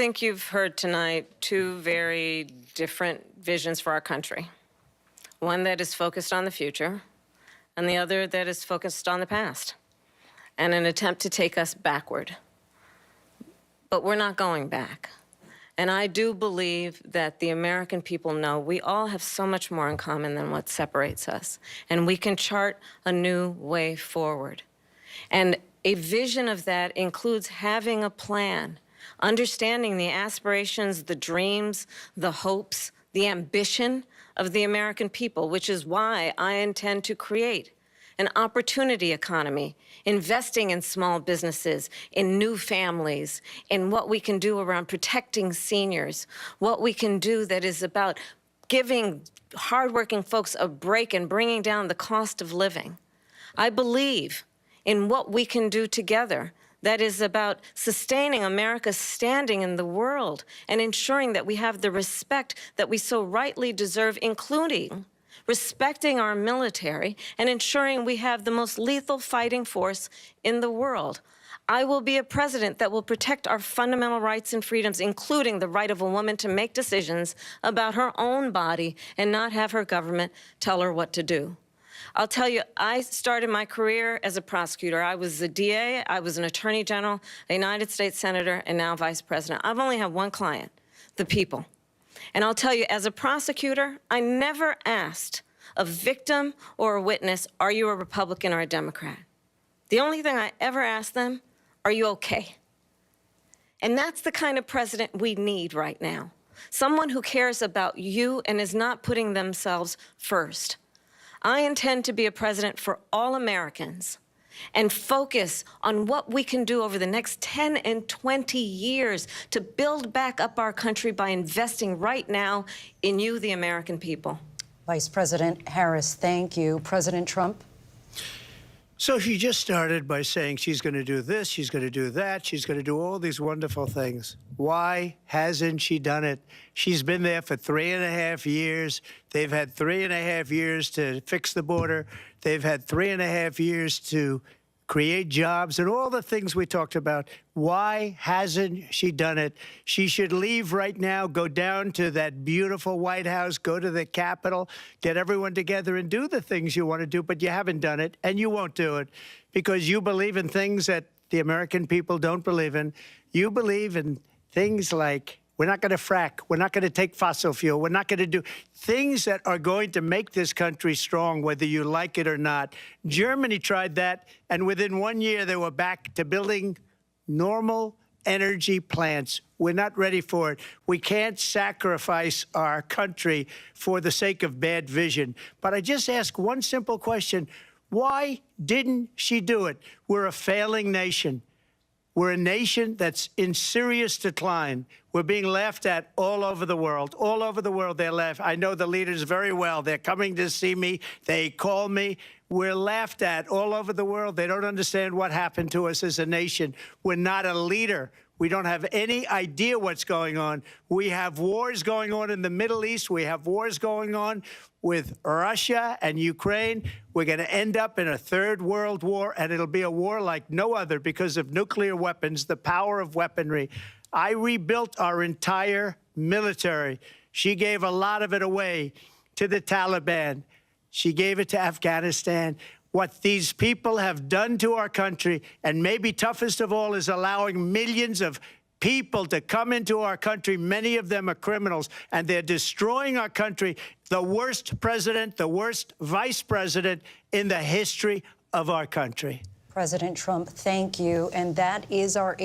think you've heard tonight two very different visions for our country. One that is focused on the future, and the other that is focused on the past, and an attempt to take us backward. But we're not going back. And I do believe that the American people know we all have so much more in common than what separates us, and we can chart a new way forward. And a vision of that includes having a plan, understanding the aspirations, the dreams, the hopes, the ambition of the American people, which is why I intend to create an opportunity economy, investing in small businesses, in new families, in what we can do around protecting seniors, what we can do that is about giving hardworking folks a break and bringing down the cost of living. I believe in what we can do together that is about sustaining America's standing in the world and ensuring that we have the respect that we so rightly deserve, including respecting our military and ensuring we have the most lethal fighting force in the world. I will be a president that will protect our fundamental rights and freedoms, including the right of a woman to make decisions about her own body and not have her government tell her what to do. I'll tell you, I started my career as a prosecutor. I was a DA, I was an attorney general, a United States senator, and now vice president. I've only had one client, the people. And I'll tell you, as a prosecutor, I never asked a victim or a witness, are you a Republican or a Democrat? The only thing I ever asked them, are you okay? And that's the kind of president we need right now. Someone who cares about you and is not putting themselves first. I intend to be a president for all Americans and focus on what we can do over the next 10 and 20 years to build back up our country by investing right now in you, the American people. Vice President Harris, thank you. President Trump? So she just started by saying she's going to do this, she's going to do that, she's going to do all these wonderful things. Why hasn't she done it? She's been there for 3.5 years. They've had 3.5 years to fix the border. They've had 3.5 years to create jobs and all the things we talked about. Why hasn't she done it? She should leave right now, go down to that beautiful White House, go to the Capitol, get everyone together and do the things you want to do, but you haven't done it, and you won't do it because you believe in things that the American people don't believe in. You believe in things like we're not going to frack. We're not going to take fossil fuel. We're not going to do things that are going to make this country strong, whether you like it or not. Germany tried that, and within 1 year, they were back to building normal energy plants. We're not ready for it. We can't sacrifice our country for the sake of bad vision. But I just ask one simple question. Why didn't she do it? We're a failing nation. We're a nation that's in serious decline. We're being laughed at all over the world. All over the world, they're laughed. I know the leaders very well. They're coming to see me. They call me. We're laughed at all over the world. They don't understand what happened to us as a nation. We're not a leader. We don't have any idea what's going on. We have wars going on in the Middle East. We have wars going on with Russia and Ukraine. We're going to end up in a third world war, and it'll be a war like no other because of nuclear weapons, the power of weaponry. I rebuilt our entire military. She gave a lot of it away to the Taliban. She gave it to Afghanistan. What these people have done to our country, and maybe toughest of all, is allowing millions of people to come into our country. Many of them are criminals, and they're destroying our country. The worst president, the worst vice president in the history of our country. President Trump, thank you. And that is our